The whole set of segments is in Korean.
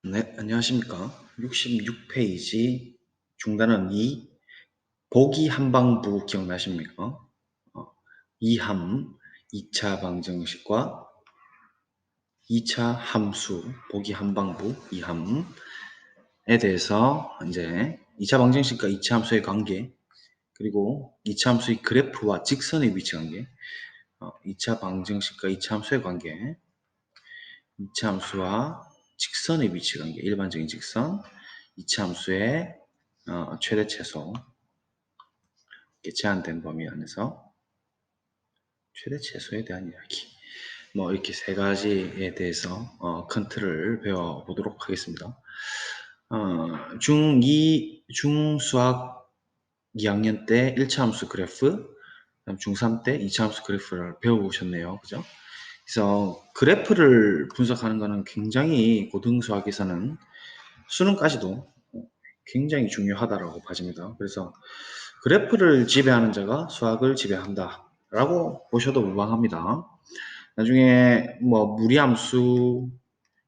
네, 안녕하십니까. 66페이지 중단은 2, 보기 한방부 기억나십니까? 이함, 2차 방정식과 2차 함수, 보기 한방부, 이함에 대해서 이제 2차 방정식과 2차 함수의 관계, 그리고 2차 함수의 그래프와 직선의 위치 관계, 2차 방정식과 2차 함수의 관계, 2차 함수와 직선의 위치 관계, 일반적인 직선, 2차 함수의 최대 최소, 제한된 범위 안에서 최대 최소에 대한 이야기. 뭐 이렇게 세 가지에 대해서 큰 틀을 배워보도록 하겠습니다. 중2, 중수학 2학년 때 1차 함수 그래프, 그다음 중3 때 2차 함수 그래프를 배워보셨네요. 그죠? 그래서 그래프를 분석하는 것은 굉장히 고등수학에서는 수능까지도 굉장히 중요하다라고 봐집니다. 그래서 그래프를 지배하는 자가 수학을 지배한다 라고 보셔도 무방합니다. 나중에 뭐 무리함수,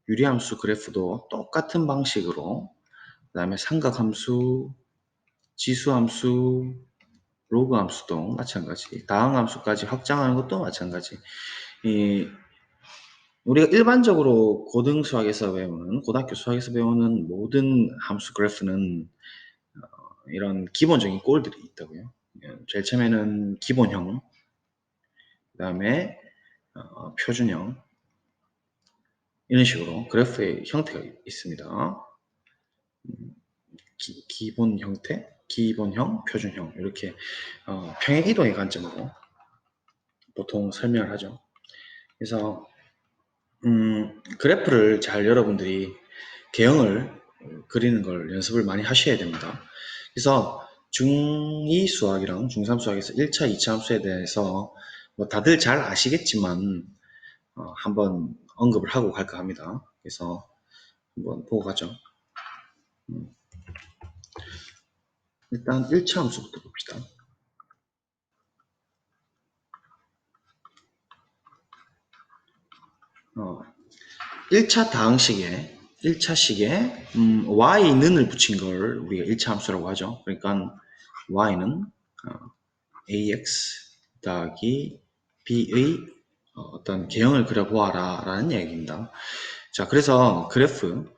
유리함수 그래프도 똑같은 방식으로, 그 다음에 삼각함수, 지수함수, 로그함수도 마찬가지, 다항함수까지 확장하는 것도 마찬가지. 우리가 일반적으로 고등수학에서 배우는, 고등학교 수학에서 배우는 모든 함수 그래프는 이런 기본적인 꼴들이 있다고요. 제일 처음에는 기본형, 그 다음에 표준형, 이런 식으로 그래프의 형태가 있습니다. 기본 형태, 기본형, 표준형, 이렇게 평행 이동의 관점으로 보통 설명을 하죠. 그래서 그래프를 잘 여러분들이 개형을 그리는 걸 연습을 많이 하셔야 됩니다. 그래서 중2 수학이랑 중3 수학에서 1차, 2차 함수에 대해서 뭐 다들 잘 아시겠지만 한번 언급을 하고 갈까 합니다. 그래서 한번 보고 가죠. 일단 1차 함수부터 봅시다. 1차 다항식에 1차식에 y는을 붙인 걸 우리가 1차 함수라고 하죠. 그러니까 y는 ax 더하기 b의 어떤 개형을 그려보아라 라는 얘기입니다. 자, 그래서 그래프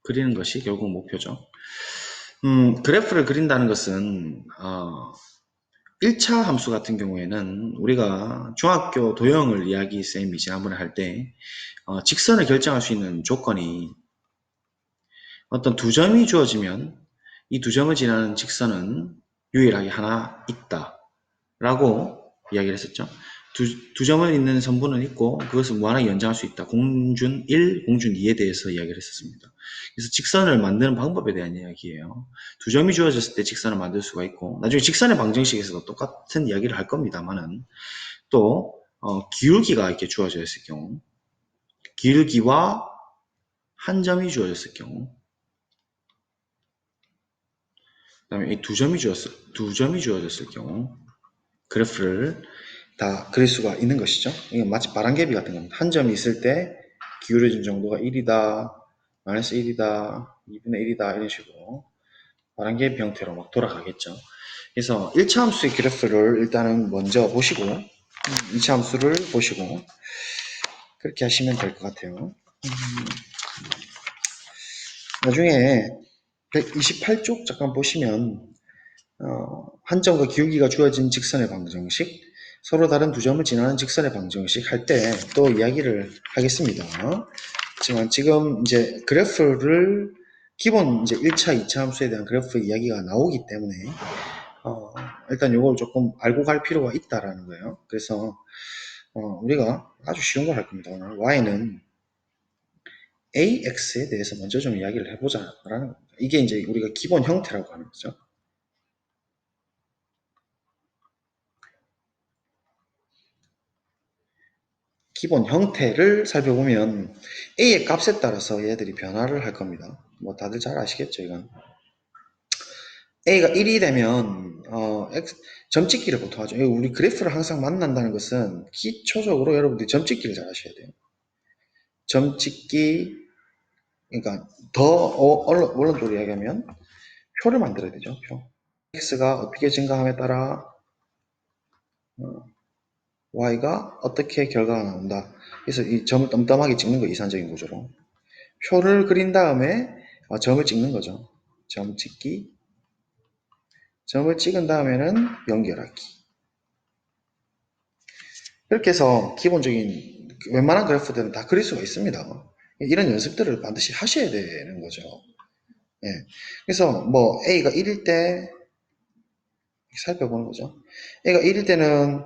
그리는 것이 결국 목표죠. 그래프를 그린다는 것은 1차 함수 같은 경우에는 우리가 중학교 도형을 이야기 쌤이 지난번에 할 때 직선을 결정할 수 있는 조건이 어떤 두 점이 주어지면 이 두 점을 지나는 직선은 유일하게 하나 있다 라고 이야기를 했었죠. 두 점을 잇는 선분은 있고 그것을 무한하게 연장할 수 있다. 공준 1, 공준 2에 대해서 이야기를 했었습니다. 그래서 직선을 만드는 방법에 대한 이야기예요. 두 점이 주어졌을 때 직선을 만들 수가 있고 나중에 직선의 방정식에서도 똑같은 이야기를 할 겁니다만은 또 기울기가 이렇게 주어져 있을 경우 기울기와 한 점이 주어졌을 경우 그다음에 이 두 점이 주어졌을 경우 그래프를 다 그릴 수가 있는 것이죠. 이게 마치 바람개비 같은 겁니다. 한 점이 있을 때 기울어진 정도가 1이다, 마이너스 1이다, 2분의 1이다 이런 식으로 바람개비 형태로 막 돌아가겠죠. 그래서 1차 함수의 그래프를 일단은 먼저 보시고 2차 함수를 보시고 그렇게 하시면 될 것 같아요. 나중에 128쪽 잠깐 보시면 한 점과 기울기가 주어진 직선의 방정식, 서로 다른 두 점을 지나는 직선의 방정식 할 때 또 이야기를 하겠습니다. 하지만 지금 이제 그래프를 기본 이제 1차, 2차 함수에 대한 그래프 이야기가 나오기 때문에 일단 이걸 조금 알고 갈 필요가 있다라는 거예요. 그래서 우리가 아주 쉬운 걸 할 겁니다. 오늘 y는 ax에 대해서 먼저 좀 이야기를 해보자라는 겁니다. 이게 이제 우리가 기본 형태라고 하는 거죠. 기본 형태를 살펴보면 a의 값에 따라서 얘들이 변화를 할 겁니다. 뭐 다들 잘 아시겠죠, 이건. a가 1이 되면 점찍기를 보통 하죠. 우리 그래프를 항상 만난다는 것은 기초적으로 여러분들이 점찍기를 잘 하셔야 돼요. 점찍기, 그러니까 더 원론적으로 이야기하면 표를 만들어야 되죠. 표. x가 어떻게 증가함에 따라 y가 어떻게 결과가 나온다. 그래서 이 점을 덤덤하게 찍는 거 이산적인 구조로. 표를 그린 다음에 점을 찍는 거죠. 점 찍기. 점을 찍은 다음에는 연결하기. 이렇게 해서 기본적인 웬만한 그래프들은 다 그릴 수가 있습니다. 이런 연습들을 반드시 하셔야 되는 거죠. 예. 그래서 뭐 A가 1일 때 살펴보는 거죠. A가 1일 때는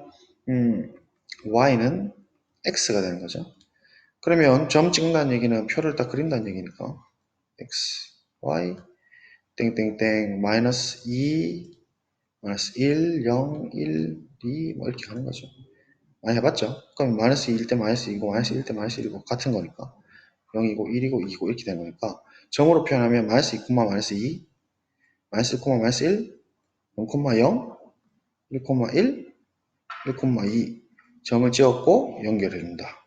Y는 X가 되는 거죠. 그러면 점 찍는다는 얘기는 표를 딱 그린다는 얘기니까 X, Y, 땡땡땡, 마이너스 2, 마이너스 1, 0, 1, 2, 뭐 이렇게 가는 거죠. 많이 해봤죠? 그럼 마이너스 2일 때 마이너스 2고, 마이너스 1일 때 마이너스 1이고, 같은 거니까. 0이고, 1이고, 2이고, 이렇게 되는 거니까. 점으로 표현하면 마이너스 2, 마이너스 2, 마이너스 1, 마이너스 1, 0, 0, 1, 1, 2 점을 찍었고 연결해준다.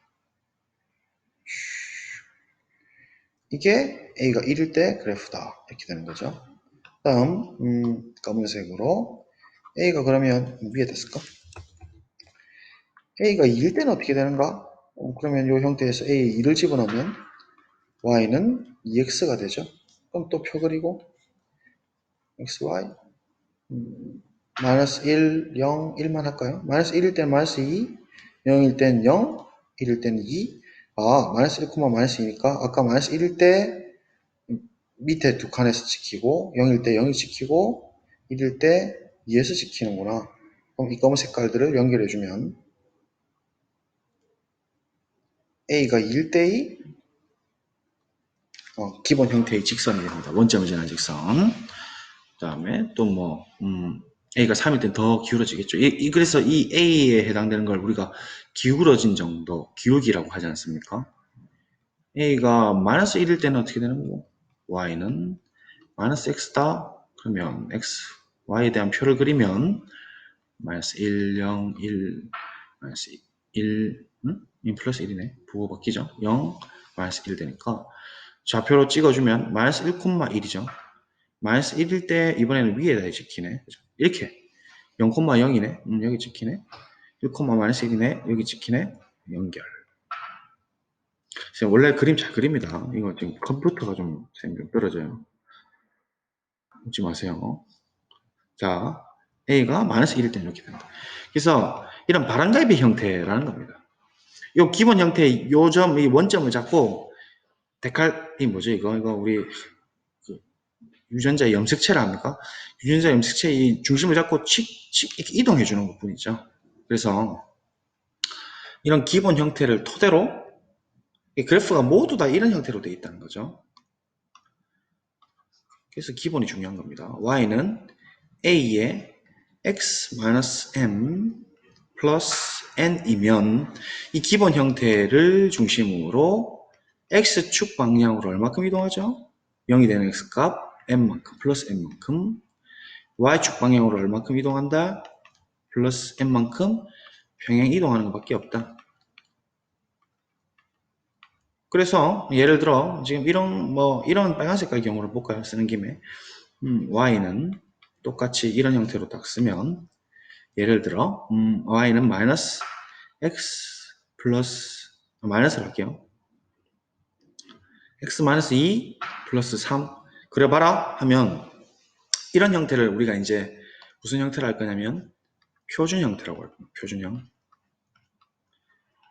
이게 A가 1일 때 그래프다. 이렇게 되는 거죠. 다음 검은색으로 A가 그러면 위에다 쓸까? A가 2일 때는 어떻게 되는가? 그러면 이 형태에서 A에 2를 집어넣으면 Y는 2X가 되죠. 그럼 또 표 그리고 XY 마이너스 1, 0, 1만 할까요? 마이너스 1일 때는 마이너스 2, 0일 때는 0, 1일 때는 2. 마이너스 1, 마이너스 2니까 아까 마이너스 1일 때 밑에 두 칸에서 지키고 0일 때 0이 지키고 1일 때 2에서 지키는구나. 그럼 이 검은 색깔들을 연결해주면 A가 2일 때의 기본 형태의 직선이 됩니다. 원점을 지나는 직선. 그 다음에 또 뭐 A가 3일 때는 더 기울어지겠죠. 그래서 이 A에 해당되는 걸 우리가 기울어진 정도, 기울기라고 하지 않습니까? A가 마이너스 1일 때는 어떻게 되는 거고? Y는 마이너스 X다. 그러면 X, Y에 대한 표를 그리면 마이너스 1, 0, 1, 마이너스 1, 1 플러스 1이네. 부호 바뀌죠? 0, 마이너스 1 되니까 좌표로 찍어주면 마이너스 1,1이죠. 마이너스 1일 때 이번에는 위에다 찍히네. 그죠? 이렇게 0,0이네. 여기 찍히네. 1, 마이너스 1이네. 여기 찍히네. 연결. 원래 그림 잘 그립니다. 이거 지금 컴퓨터가 좀 떨어져요. 웃지 마세요. 자, A가 마이너스 1일 때는 이렇게 된다. 그래서 이런 바람갈비 형태라는 겁니다. 요 기본 형태, 요 점, 이 원점을 잡고 이 뭐죠? 이거 우리 그 유전자 염색체라 합니까? 유전자 염색체 이 중심을 잡고 이렇게 이동해 주는 것 뿐이죠. 그래서 이런 기본 형태를 토대로 이 그래프가 모두 다 이런 형태로 되어 있다는 거죠. 그래서 기본이 중요한 겁니다. y는 a의 x-m 플러스 n이면 이 기본 형태를 중심으로 x축 방향으로 얼마큼 이동하죠? 0이 되는 x값 m만큼 플러스 n만큼 y축 방향으로 얼마큼 이동한다? 플러스 n만큼 평행 이동하는 것밖에 없다. 그래서 예를 들어 지금 이런 빨간 색깔 경우를 볼까요? 쓰는 김에 y는 똑같이 이런 형태로 딱 쓰면 예를 들어 y는 마이너스 x 플러스 마이너스를 할게요. x 마이너스 2 플러스 3 그려봐라 하면 이런 형태를 우리가 이제 무슨 형태로 할 거냐면 표준 형태라고 할 겁니다. 표준형.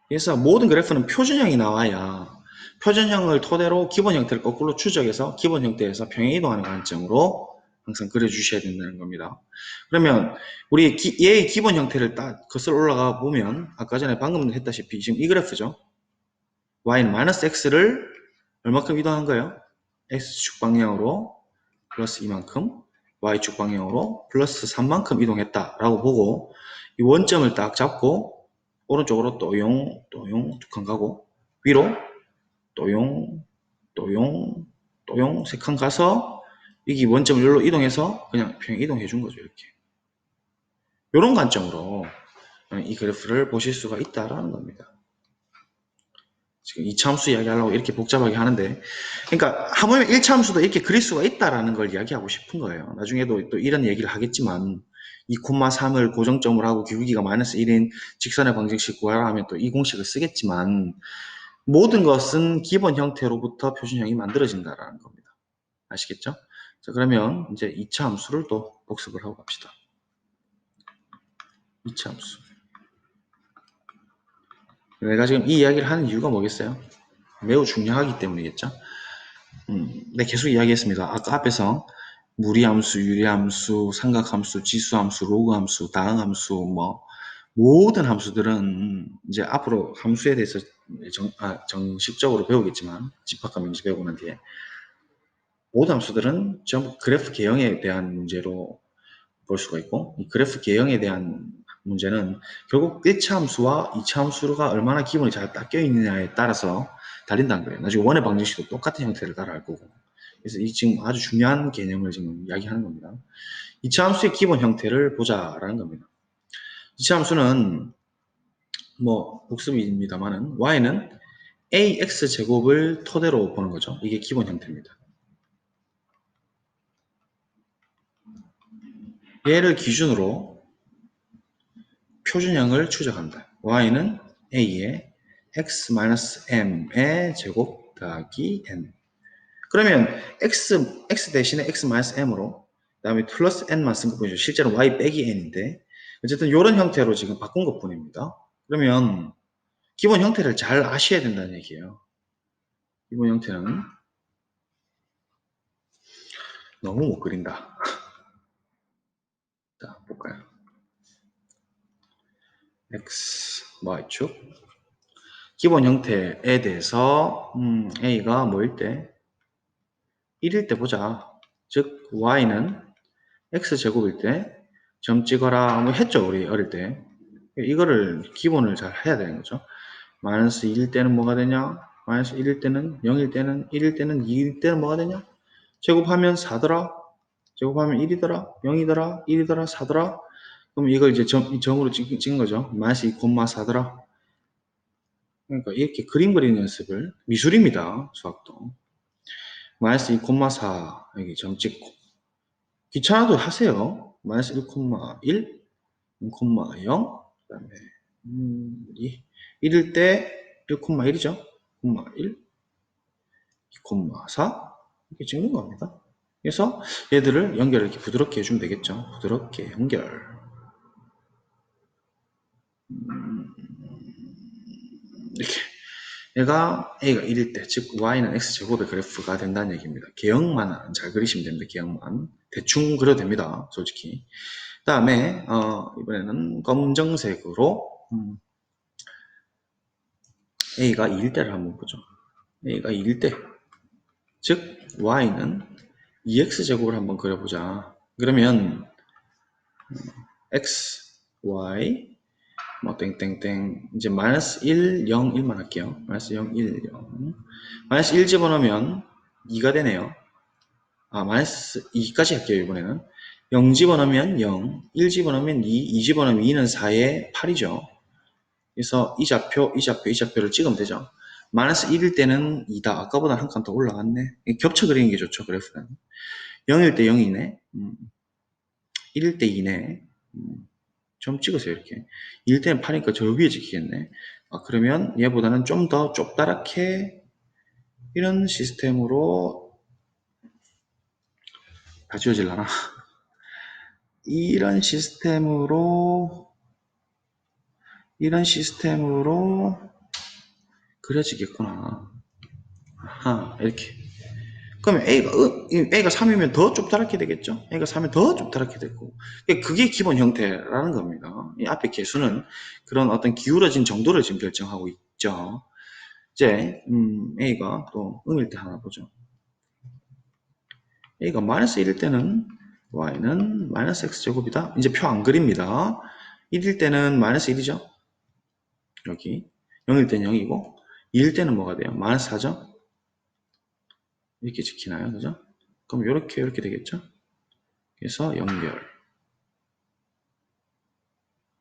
그래서 모든 그래프는 표준형이 나와야 표준형을 토대로 기본 형태를 거꾸로 추적해서 기본 형태에서 평행 이동하는 관점으로 항상 그려주셔야 된다는 겁니다. 그러면 우리 얘의 기본 형태를 딱 거슬러 올라가 보면 아까 전에 방금 했다시피 지금 이 그래프죠. y는 마이너스 x를 얼마큼 이동한 거예요? x축 방향으로 플러스 이만큼 y축 방향으로 플러스 3만큼 이동했다라고 보고 이 원점을 딱 잡고 오른쪽으로 또용 두 칸 가고 위로 또용 3칸 가서 여기 원점을 여기로 이동해서 그냥 평행 이동해 준 거죠. 이렇게 이런 관점으로 이 그래프를 보실 수가 있다라는 겁니다. 지금 2차 함수 이야기하려고 이렇게 복잡하게 하는데, 그러니까 하물며 1차 함수도 이렇게 그릴 수가 있다라는 걸 이야기하고 싶은 거예요. 나중에도 또 이런 얘기를 하겠지만 2,3을 고정점으로 하고 기울기가 마이너스 1인 직선의 방정식 구하라 하면 또 이 공식을 쓰겠지만 모든 것은 기본 형태로부터 표준형이 만들어진다라는 겁니다. 아시겠죠? 자, 그러면 이제 2차 함수를 또 복습을 하고 갑시다. 2차 함수. 내가 지금 이 이야기를 하는 이유가 뭐겠어요? 매우 중요하기 때문이겠죠? 네, 계속 이야기했습니다. 아까 앞에서 무리함수, 유리함수, 삼각함수, 지수함수, 로그함수, 다항함수, 뭐 모든 함수들은 이제 앞으로 함수에 대해서 정식적으로 배우겠지만 집합과 명시 배우고 난 뒤에 모든 함수들은 전부 그래프 개형에 대한 문제로 볼 수가 있고 이 그래프 개형에 대한 문제는 결국 1차 함수와 2차 함수가 얼마나 기본이 잘 닦여 있느냐에 따라서 달린다는 거예요. 나중에 원의 방정식도 똑같은 형태를 따라할 거고. 그래서 이 지금 아주 중요한 개념을 지금 이야기하는 겁니다. 2차 함수의 기본 형태를 보자라는 겁니다. 2차 함수는 뭐 복습입니다만은 y는 ax 제곱을 토대로 보는 거죠. 이게 기본 형태입니다. 얘를 기준으로 표준형을 추적한다. y는 a의 x-m의 제곱 더하기 n. 그러면 x 대신에 x-m으로 그 다음에 플러스 n만 쓴 거 보이죠. 실제로 y 빼기 n인데 어쨌든 이런 형태로 지금 바꾼 것 뿐입니다. 그러면 기본 형태를 잘 아셔야 된다는 얘기예요. 기본 형태는 너무 못 그린다. 자, 볼까요? x, y축 기본 형태에 대해서 a가 뭐일 때? 1일 때 보자. 즉 y는 x제곱일 때 점 찍어라 뭐 했죠 우리 어릴 때. 이거를 기본을 잘 해야 되는 거죠. 마이너스 1일 때는 뭐가 되냐? 마이너스 1일 때는 0일 때는 1일 때는 2일 때는 뭐가 되냐? 제곱하면 4더라. 제곱하면 1이더라. 0이더라. 1이더라. 4더라. 그럼 이걸 이제 점으로 찍은 거죠. 마이너스 2,4더라. 그러니까 이렇게 그림 그리는 연습을 미술입니다. 수학도. 마이너스 2,4 여기 점 찍고 귀찮아도 하세요. 마이너스 1,1 0,0 그 다음에 2 1일 때 1,1이죠. 1, 2,4 이렇게 찍는 겁니다. 그래서 얘들을 연결을 이렇게 부드럽게 해주면 되겠죠. 부드럽게 연결. 이렇게 얘가 a가 1일 때, 즉 y는 x제곱의 그래프가 된다는 얘기입니다. 개형만 잘 그리시면 됩니다. 개형만. 대충 그려도 됩니다. 솔직히. 그 다음에 이번에는 검정색으로 a가 2일 때를 한번 보죠. a가 2일 때, 즉 y는 2x제곱을 한번 그려보자. 그러면 x, y 뭐 땡땡땡 이제 마이너스 1, 0, 1만 할게요. 마이너스 0, 1, 0 마이너스 1 집어넣으면 2가 되네요. 마이너스 2까지 할게요. 이번에는 0 집어넣으면 0, 1 집어넣으면 2, 2 집어넣으면 2는 4에 8이죠. 그래서 이 좌표, 이 좌표, 이 좌표를 찍으면 되죠. 마이너스 1일 때는 2다. 아까보다 한 칸 더 올라갔네. 겹쳐 그리는 게 좋죠. 그래프는. 0일 때 0이네. 1일 때 2네. 좀 찍으세요. 이렇게. 1일 때는 8이니까 저 위에 찍히겠네. 그러면 얘보다는 좀 더 좁다랗게 이런 시스템으로 다 지워질라나? 이런 시스템으로 그려지겠구나. 이렇게. 그러면 A가 3이면 더 좁다랗게 되겠죠? A가 3이면 더 좁다랗게 되고. 그게 기본 형태라는 겁니다. 이 앞에 개수는 그런 어떤 기울어진 정도를 지금 결정하고 있죠. 이제, A가 또 음일 때 하나 보죠. A가 마이너스 1일 때는 Y는 마이너스 X제곱이다. 이제 표 안 그립니다. 1일 때는 마이너스 1이죠. 여기. 0일 때는 0이고, 2일 때는 뭐가 돼요? 마이너스 4죠? 이렇게 지키나요? 그죠? 그럼 이렇게 되겠죠? 그래서 연결.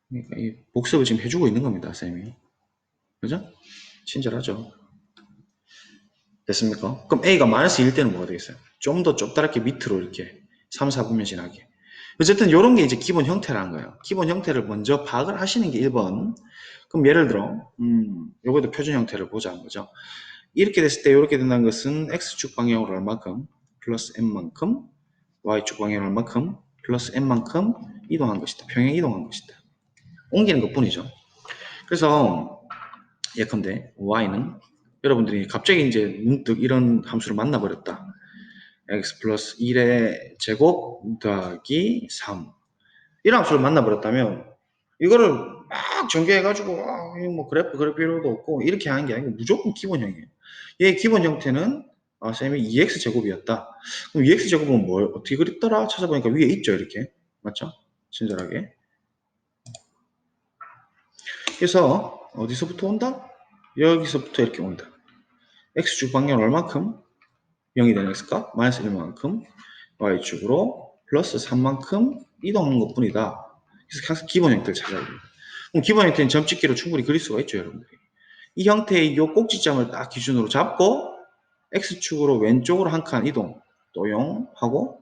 그러니까 이 복습을 지금 해주고 있는 겁니다, 쌤이. 그죠? 친절하죠? 됐습니까? 그럼 a가 마이너스 1일 때는 뭐가 되겠어요? 좀 더 좁다랗게 밑으로 이렇게 3, 4분면 지나게. 어쨌든 이런 게 이제 기본 형태라는 거예요. 기본 형태를 먼저 파악을 하시는 게 1번. 그럼 예를 들어, 요것도 표준 형태를 보자는 거죠. 이렇게 됐을 때 이렇게 된다는 것은 x축 방향으로 얼마큼 플러스 n만큼, y축 방향으로 얼마큼 플러스 n만큼 이동한 것이다. 평행 이동한 것이다. 옮기는 것 뿐이죠. 그래서 예컨대 y는 여러분들이 갑자기 이제 문득 이런 함수를 만나버렸다. x 플러스 1의 제곱 더하기 3 이런 함수를 만나버렸다면 이거를 막 전개해가지고 이거 뭐 그래프 그릴 필요도 없고 이렇게 하는 게 아니고 무조건 기본형이에요. 얘 기본 형태는 쌤이 2x 제곱이었다. 그럼 2x 제곱은 뭘 어떻게 그렸더라 찾아보니까 위에 있죠 이렇게 맞죠? 친절하게. 그래서 어디서부터 온다? 여기서부터 이렇게 온다. x축 방향 얼만큼? 0이 되는 x값 마이너스 1만큼 y축으로 플러스 3만큼 이동하는 것 뿐이다. 그래서 항상 기본 형태를 찾아야 됩니다. 그럼 기본 형태는 점찍기로 충분히 그릴 수가 있죠, 여러분들이. 이 형태의 이 꼭지점을 딱 기준으로 잡고 x축으로 왼쪽으로 한 칸 이동, 또용하고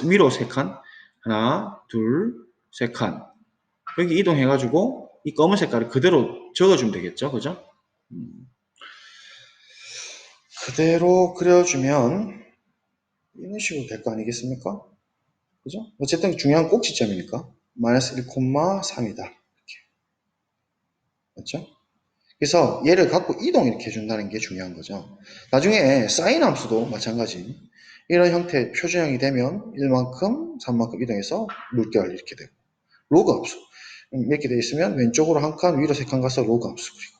위로 세 칸, 하나, 둘, 세 칸. 여기 이동해가지고 이 검은 색깔을 그대로 적어주면 되겠죠, 그죠? 그대로 그려주면 이런 식으로 될 거 아니겠습니까? 그죠? 어쨌든 중요한 꼭지점이니까 마이너스 1,3이다. 이렇게. 맞죠? 그래서 얘를 갖고 이동 이렇게 해준다는 게 중요한 거죠. 나중에 사인 함수도 마찬가지. 이런 형태 표준형이 되면 1만큼, 3만큼 이동해서 물결 이렇게 되고 로그 함수. 이렇게 돼 있으면 왼쪽으로 한 칸, 위로 세 칸 가서 로그 함수 그리고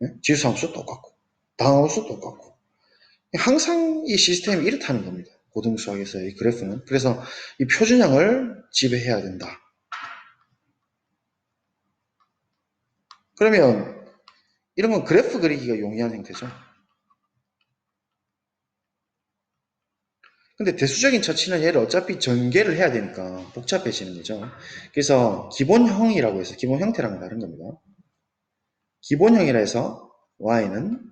네? 지수 함수 똑같고 다항 함수 똑같고 항상 이 시스템이 이렇다는 겁니다. 고등수학에서의 이 그래프는. 그래서 이 표준형을 지배해야 된다. 그러면 이런 건 그래프 그리기가 용이한 형태죠. 근데 대수적인 처치는 얘를 어차피 전개를 해야 되니까 복잡해지는 거죠. 그래서 기본형이라고 해서 기본 형태랑은 다른 겁니다. 기본형이라 해서 y는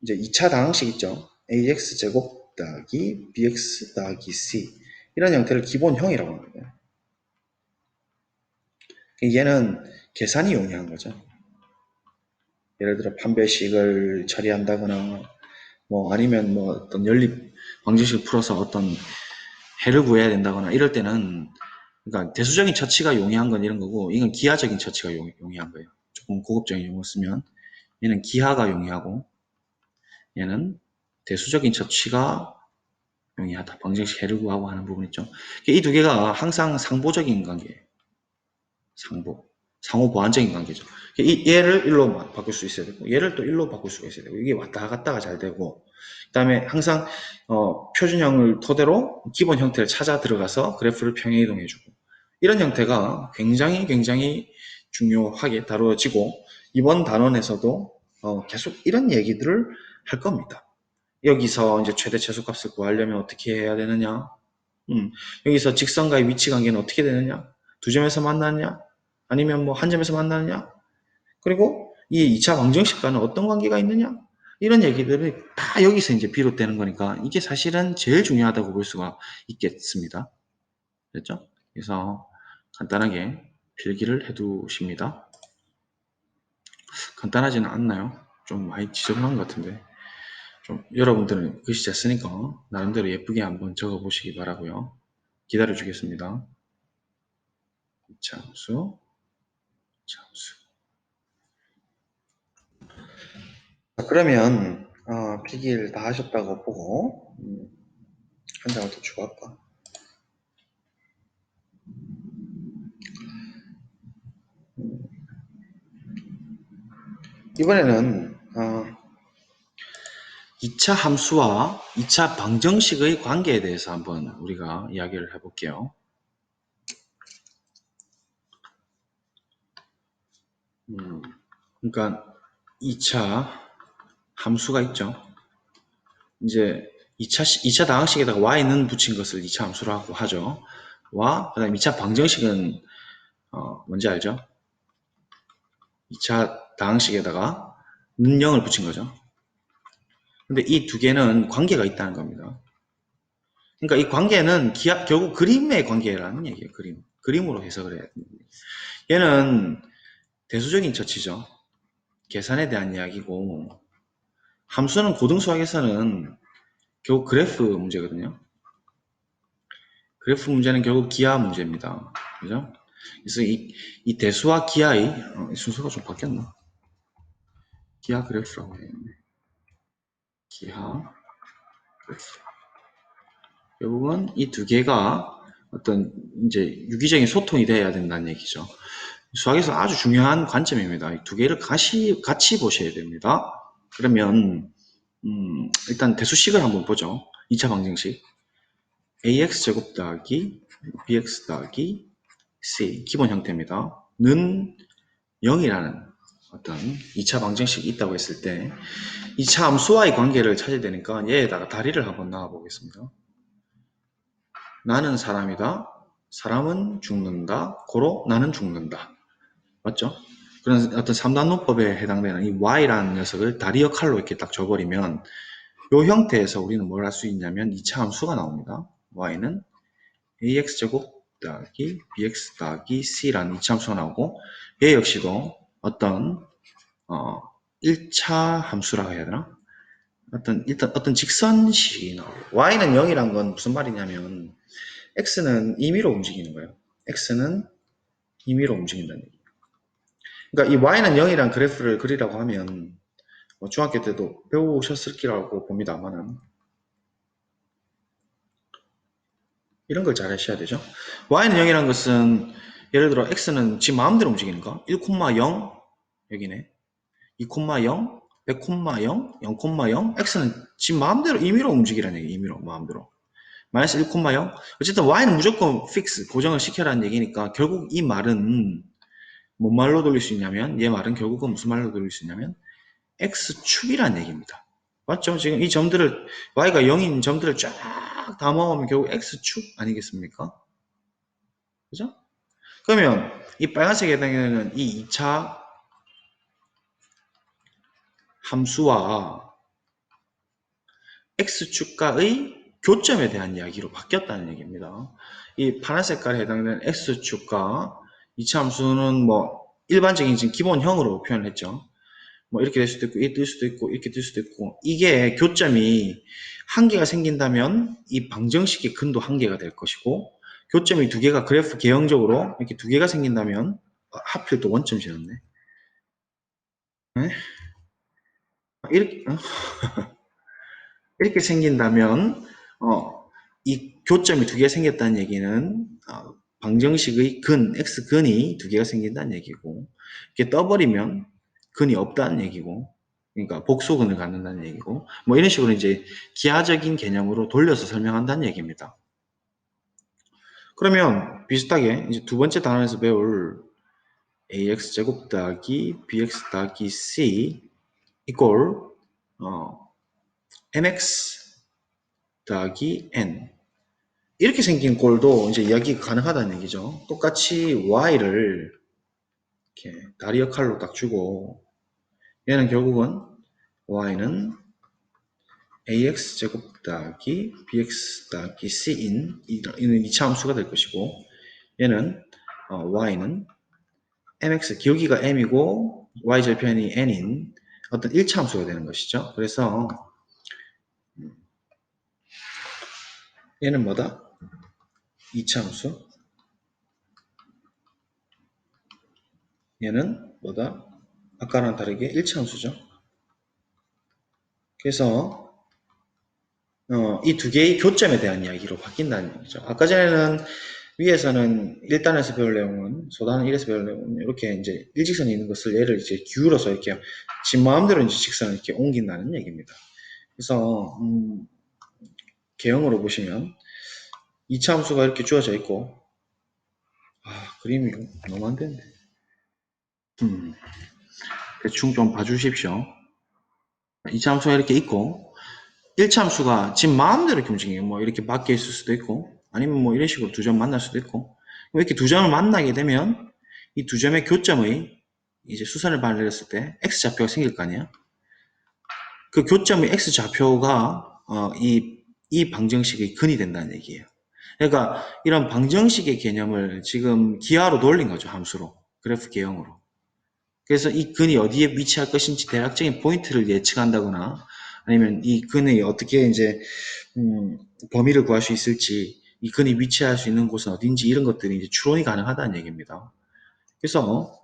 이제 2차 다항식 있죠. ax제곱 더하기 bx 더하기 c 이런 형태를 기본형이라고 합니다. 얘는 계산이 용이한 거죠. 예를 들어 판별식을 처리한다거나 뭐 아니면 뭐 어떤 연립 방정식을 풀어서 어떤 해를 구해야 된다거나 이럴 때는 그러니까 대수적인 처치가 용이한 건 이런 거고 이건 기하적인 처치가 용이한 거예요. 조금 고급적인 용어 쓰면 얘는 기하가 용이하고 얘는 대수적인 처치가 용이하다. 방정식 해를 구하고 하는 부분 있죠. 이 두 개가 항상 상보적인 관계예요. 상호 보완적인 관계죠. 얘를 1로 바꿀 수 있어야 되고 얘를 또 1로 바꿀 수가 있어야 되고 이게 왔다 갔다가 잘 되고 그 다음에 항상 표준형을 토대로 기본 형태를 찾아 들어가서 그래프를 평행 이동해주고 이런 형태가 굉장히 중요하게 다루어지고 이번 단원에서도 계속 이런 얘기들을 할 겁니다. 여기서 이제 최대 최소값을 구하려면 어떻게 해야 되느냐 여기서 직선과의 위치 관계는 어떻게 되느냐 두 점에서 만나느냐 아니면 뭐 한 점에서 만나느냐 그리고 이 2차 방정식과는 어떤 관계가 있느냐 이런 얘기들이 다 여기서 이제 비롯되는 거니까 이게 사실은 제일 중요하다고 볼 수가 있겠습니다. 됐죠? 그래서 간단하게 필기를 해 두십니다. 간단하지는 않나요? 좀 많이 지저분한 것 같은데 좀 여러분들은 글씨 잘 쓰니까 나름대로 예쁘게 한번 적어 보시기 바라고요. 기다려 주겠습니다. 참수 자, 그러면 필기를 다 하셨다고 보고 한 장을 더 추가할까? 이번에는 2차 함수와 2차 방정식의 관계에 대해서 한번 우리가 이야기를 해볼게요. 그러니까 2차 함수가 있죠. 이제 2차 다항식에다가 y는 붙인 것을 2차 함수라고 하죠. 그 다음에 2차 방정식은 뭔지 알죠? 2차 다항식에다가 는 0을 붙인 거죠. 근데 이 두 개는 관계가 있다는 겁니다. 그러니까 이 관계는 결국 그림의 관계라는 얘기예요. 그림으로 해석을 해야 됩니다. 얘는 대수적인 처치죠. 계산에 대한 이야기고, 함수는 고등수학에서는 결국 그래프 문제거든요. 그래프 문제는 결국 기하 문제입니다. 그죠? 그래서 이 대수와 기하의, 순서가 좀 바뀌었나? 기하 그래프라고 해요. 기하 그래프. 결국은 이 두 개가 어떤 이제 유기적인 소통이 돼야 된다는 얘기죠. 수학에서 아주 중요한 관점입니다. 이 두 개를 같이 보셔야 됩니다. 그러면 일단 대수식을 한번 보죠. 2차 방정식. ax 제곱 더하기 bx 더하기 c 기본 형태입니다. 는 0이라는 어떤 2차 방정식이 있다고 했을 때 2차 함수와의 관계를 찾아야 되니까 얘에다가 다리를 한번 넣어 보겠습니다. 나는 사람이다. 사람은 죽는다. 고로 나는 죽는다. 맞죠? 그런 어떤 3단노법에 해당되는 이 y라는 녀석을 다리 역할로 이렇게 딱 줘버리면 이 형태에서 우리는 뭘 할 수 있냐면 2차 함수가 나옵니다. y는 ax제곱 더하기 bx 더하기 c라는 2차 함수가 나오고 얘 역시도 어떤 1차 함수라고 해야 되나? 일단 어떤 직선식이 나오고 y는 0이란 건 무슨 말이냐면 x는 임의로 움직이는 거예요. x는 임의로 움직인다는 얘기. 그러니까 이 y는 0이란 그래프를 그리라고 하면 중학교 때도 배우셨을 거라고 봅니다만은 이런 걸 잘 하셔야 되죠. y는 0이란 것은 예를 들어 x는 지 마음대로 움직이는 거 1,0 여기네 2,0 100,0 0,0 x는 지 마음대로 임의로 움직이라는 얘기 임의로 마음대로 마이너스 1,0 어쨌든 y는 무조건 픽스 고정을 시켜라는 얘기니까 결국 이 말은 뭔 말로 돌릴 수 있냐면 얘 말은 결국은 무슨 말로 돌릴 수 있냐면 x축이라는 얘기입니다. 맞죠? 지금 이 점들을 y가 0인 점들을 쫙 다 모으면 결국 x축 아니겠습니까? 그죠? 그러면 이 빨간색에 해당되는 이 2차 함수와 x축과의 교점에 대한 이야기로 바뀌었다는 얘기입니다. 이 파란 색깔에 해당되는 x축과 2차 함수는 뭐 일반적인 지금 기본형으로 표현을 했죠. 뭐 이렇게 될 수도 있고 이렇게 될 수도 있고 이렇게 될 수도 있고 이게 교점이 한 개가 생긴다면 이 방정식의 근도 한 개가 될 것이고 교점이 두 개가 그래프 개형적으로 이렇게 두 개가 생긴다면 하필 또 원점 지었네. 네? 이렇게 이렇게 생긴다면 이 교점이 두 개가 생겼다는 얘기는 방정식의 x근이 두 개가 생긴다는 얘기고 이렇게 떠버리면 근이 없다는 얘기고 그러니까 복소근을 갖는다는 얘기고 뭐 이런 식으로 이제 기하적인 개념으로 돌려서 설명한다는 얘기입니다. 그러면 비슷하게 이제 두 번째 단원에서 배울 ax제곱 더하기 bx 더하기 c 이꼴 mx 더하기 n 이렇게 생긴 꼴도 이제 이야기가 가능하다는 얘기죠. 똑같이 y를 이렇게 다리 역할로 딱 주고 얘는 결국은 y는 ax제곱 더하기 bx 더하기 c인 이는 2차 함수가 될 것이고 얘는 y는 mx 기울기가 m이고 y절편이 n인 어떤 1차 함수가 되는 것이죠. 그래서 얘는 뭐다? 2차 함수 얘는 뭐다? 아까랑 다르게 1차 함수죠. 그래서 이 두 개의 교점에 대한 이야기로 바뀐다는 얘기죠. 아까 전에는 위에서는 1단에서 배울 내용은 소단 1에서 배울 내용은 이렇게 이제 일직선이 있는 것을 얘를 이제 기울어서 이렇게 지 마음대로 이제 직선을 이렇게 옮긴다는 얘기입니다. 그래서 개형으로 보시면 2차 함수가 이렇게 주어져 있고 그림이 너무 안 되는데 대충 좀 봐주십시오. 2차 함수가 이렇게 있고 1차 함수가 지 마음대로 이렇게 움직여요. 뭐 이렇게 밖에 있을 수도 있고 아니면 뭐 이런 식으로 두 점 만날 수도 있고 이렇게 두 점을 만나게 되면 이 두 점의 교점의 이제 수선을 발휘했을 때 x좌표가 생길 거 아니에요. 그 교점의 x좌표가 이 방정식의 근이 된다는 얘기예요. 그러니까 이런 방정식의 개념을 지금 기하로 돌린 거죠. 함수로. 그래프 개형으로. 그래서 이 근이 어디에 위치할 것인지 대략적인 포인트를 예측한다거나 아니면 이 근이 어떻게 이제 범위를 구할 수 있을지, 이 근이 위치할 수 있는 곳은 어딘지 이런 것들이 이제 추론이 가능하다는 얘기입니다. 그래서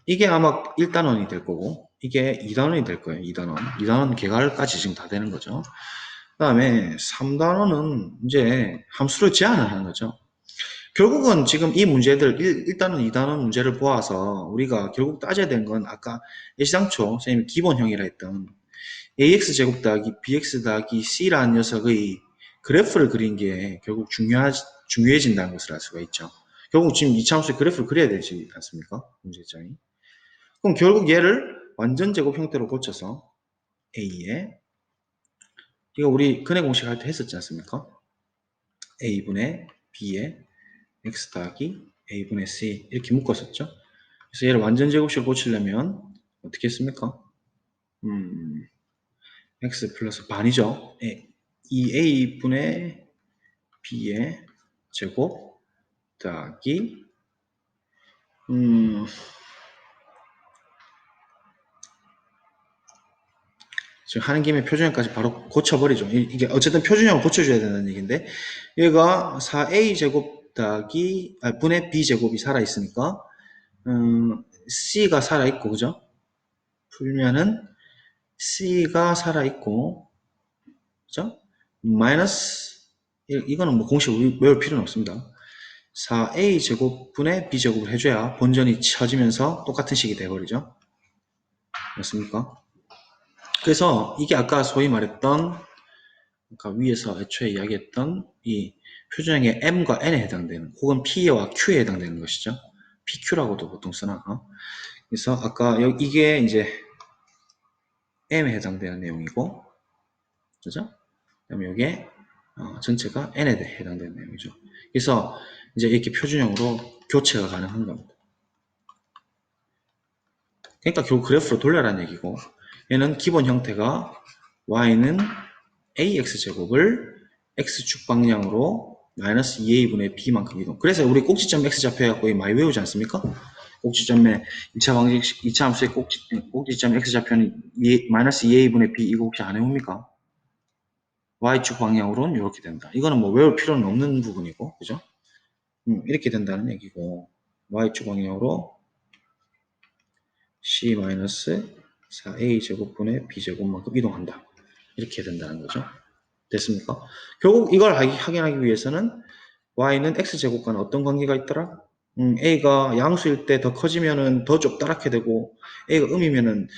이게 아마 1단원이 될 거고 이게 2단원이 될 거예요. 2단원. 2단원 개괄까지 지금 다 되는 거죠. 그 다음에 3단원은 이제 함수를 제한을 하는 거죠. 결국은 지금 이 문제들 1단원, 2단원 문제를 보아서 우리가 결국 따져야 되는 건 아까 애시당초 선생님이 기본형이라 했던 AX제곱 더하기 BX 더하기 C라는 녀석의 그래프를 그린 게 결국 중요해진다는 것을 알 수가 있죠. 결국 지금 이차함수의 그래프를 그려야 되지 않습니까? 문제점이. 그럼 결국 얘를 완전 제곱 형태로 고쳐서 A에 이거 우리 근해 공식 할 때 했었지 않습니까? A분의 B에 X 더하기 A분의 C 이렇게 묶었었죠. 그래서 얘를 완전 제곱식으로 고치려면 어떻게 했습니까? X 플러스 반이죠. 2A분의 B의 제곱 더하기 지금 하는 김에 표준형까지 바로 고쳐버리죠. 이게 어쨌든 표준형을 고쳐줘야 된다는 얘기인데 얘가 4A 제곱 더하기 분의 B제곱이 살아있으니까 C가 살아있고 그죠? 풀면은 C가 살아있고 그죠? 마이너스 이거는 뭐 공식 외울 필요는 없습니다. 4a제곱분의 b제곱을 해줘야 본전이 쳐지면서 똑같은 식이 돼버리죠. 맞습니까? 그래서 이게 아까 소위 말했던 아까 위에서 애초에 이야기했던 이 표준형의 m과 n에 해당되는 혹은 p와 q에 해당되는 것이죠. pq라고도 보통 쓰나? 그래서 아까 이게 이제 m에 해당되는 내용이고 그죠? 그다음에 이게 전체가 n에 해당되는 내용이죠. 그래서 이제 이렇게 표준형으로 교체가 가능한 겁니다. 그러니까 결국 그래프로 돌려라는 얘기고 얘는 기본 형태가 y는 ax제곱을 x축 방향으로 마이너스 2a분의 b만큼 이동. 그래서 우리 꼭지점 x좌표 해갖고 많이 외우지 않습니까? 꼭지점에 2차 방정식, 2차 함수의 꼭지점 x좌표는 마이너스 2a분의 b 이거 혹시 안 해봅니까? y축 방향으로는 이렇게 된다. 이거는 뭐 외울 필요는 없는 부분이고, 그죠? 이렇게 된다는 얘기고, y축 방향으로 c-4a 제곱분의 b 제곱만큼 이동한다. 이렇게 된다는 거죠. 됐습니까? 결국 이걸 확인하기 위해서는 y는 x제곱과는 어떤 관계가 있더라? a가 양수일 때 더 커지면은 더 좁다랗게 되고 a가 음이면은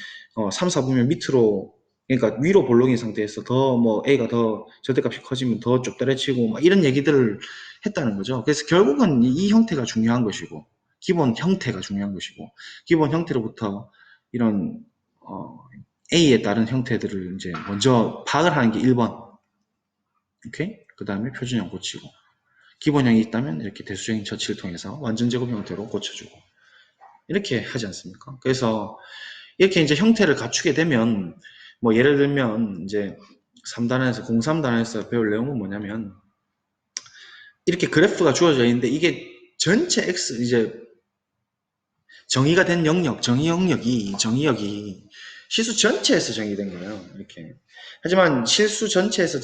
3, 4분면 밑으로 그러니까 위로 볼록인 상태에서 더 뭐 a가 더 절대값이 커지면 더 좁다래치고 막 이런 얘기들을 했다는 거죠. 그래서 결국은 이 형태가 중요한 것이고 기본 형태가 중요한 것이고 기본 형태로부터 이런 A에 따른 형태들을 이제 먼저 파악을 하는 게 1번. 오케이? 그 다음에 표준형 고치고. 기본형이 있다면 이렇게 대수적인 처치를 통해서 완전 제곱 형태로 고쳐주고. 이렇게 하지 않습니까? 그래서 이렇게 이제 형태를 갖추게 되면 뭐 예를 들면 이제 3단원에서 03단원에서 배울 내용은 뭐냐면 이렇게 그래프가 주어져 있는데 이게 전체 X 이제 정의가 된 영역, 정의역이 실수 전체에서 정의된 거예요. 이렇게. 하지만 실수 전체에서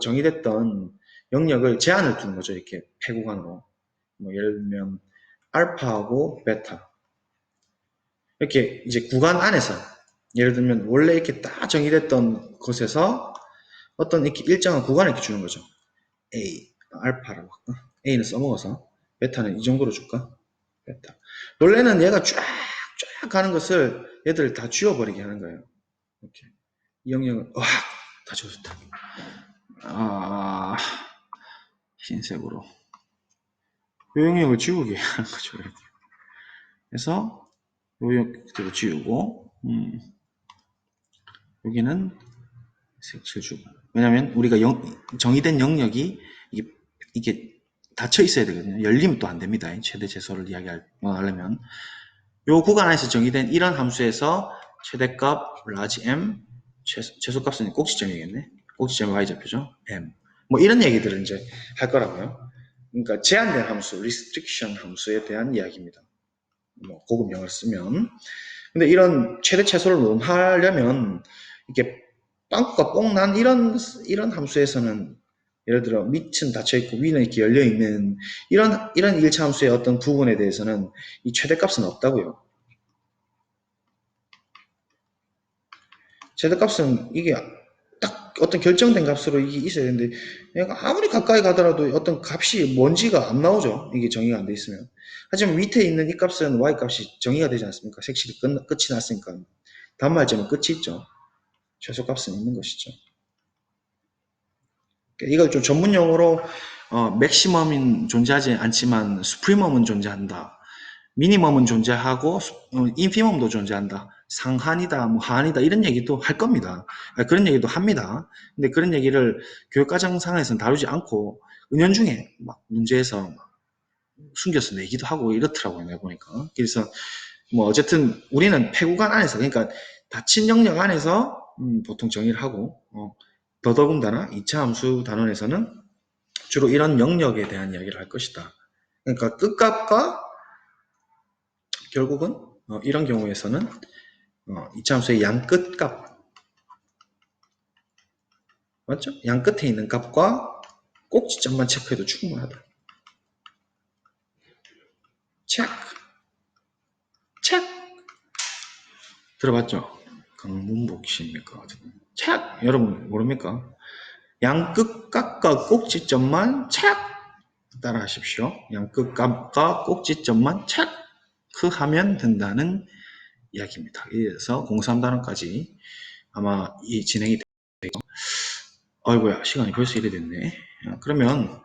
정의됐던 영역을 제한을 두는 거죠. 이렇게 폐구간으로. 뭐 예를 들면 알파하고 베타. 이렇게 이제 구간 안에서 예를 들면 원래 이렇게 딱 정의됐던 곳에서 어떤 이렇게 일정한 구간을 이렇게 주는 거죠. A, 알파라고 할까? A는 써먹어서 베타는 이 정도로 줄까? 베타. 원래는 얘가 쫙 가는 것을 얘들 다 지워버리게 하는 거예요. 이렇게. 이 영역을, 와, 다 지워졌다. 흰색으로. 이 영역을 지우게 하는 거죠. 이렇게. 그래서, 이 영역도 지우고, 여기는 색칠 주고. 왜냐면 우리가 정의된 영역이 이게 닫혀 있어야 되거든요. 열리면 또 안 됩니다. 최대 제소를 이야기하려면. 요 구간 안에서 정의된 이런 함수에서 최대값 large M, 최소값은 꼭지점이겠네. 꼭지점 y좌표죠. M. 뭐 이런 얘기들을 이제 할 거라고요. 그러니까 제한된 함수, restriction 함수에 대한 이야기입니다. 뭐 고급 영어를 쓰면. 근데 이런 최대 최소를 논하려면 이렇게 빵꾸가 뽕 난 이런 함수에서는 예를 들어 밑은 닫혀 있고 위는 이렇게 열려 있는 이런 1차 함수의 어떤 부분에 대해서는 이 최대값은 없다고요. 최대값은 이게 딱 어떤 결정된 값으로 이게 있어야 되는데 얘가 아무리 가까이 가더라도 어떤 값이 뭔지가 안 나오죠. 이게 정의가 안 돼 있으면. 하지만 밑에 있는 이 값은 y 값이 정의가 되지 않습니까? 색실이 끝이 났으니까. 단말점은 끝이 있죠. 최소값은 있는 것이죠. 이걸 좀 전문 용어로 맥시멈은 존재하지 않지만 수프리멈은 존재한다. 미니멈은 존재하고 인피멈도 존재한다. 상한이다, 뭐 하한이다 이런 얘기도 할 겁니다. 그런 얘기도 합니다. 근데 그런 얘기를 교육과정상에서는 다루지 않고 은연중에 막 문제에서 막 숨겨서 내기도 하고 이렇더라고요. 내가 보니까. 그래서 뭐 어쨌든 우리는 폐구간 안에서 그러니까 닫힌 영역 안에서 보통 정의를 하고 더더군다나 2차 함수 단원에서는 주로 이런 영역에 대한 이야기를 할 것이다. 그러니까 끝값과 결국은 이런 경우에서는 2차 함수의 양끝값 맞죠? 양끝에 있는 값과 꼭지점만 체크해도 충분하다. 체크! 체크! 들어봤죠? 강문복 씨입니까? 체크! 여러분 모릅니까? 양끝값과 꼭지점만 체크! 따라 하십시오. 양끝값과 꼭지점만 체크하면 된다는 이야기입니다. 그래서 03단원까지 아마 이 진행이 되고 아이고야 시간이 벌써 이래 됐네. 그러면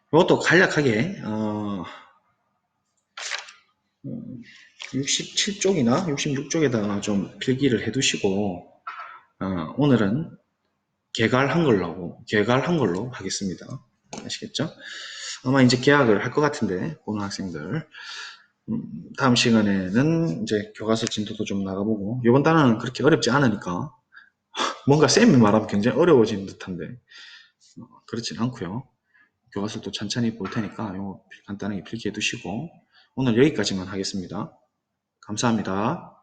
이것도 간략하게 67쪽이나 66쪽에다가 좀 필기를 해두시고 오늘은 개갈한 걸로 하겠습니다. 아시겠죠? 아마 이제 계약을 할 것 같은데 보는 학생들 다음 시간에는 이제 교과서 진도도 좀 나가보고 이번 단원은 그렇게 어렵지 않으니까 뭔가 쌤이 말하면 굉장히 어려워지는 듯한데 그렇진 않고요. 교과서도 천천히 볼 테니까 이거 간단하게 필기해 두시고 오늘 여기까지만 하겠습니다. 감사합니다.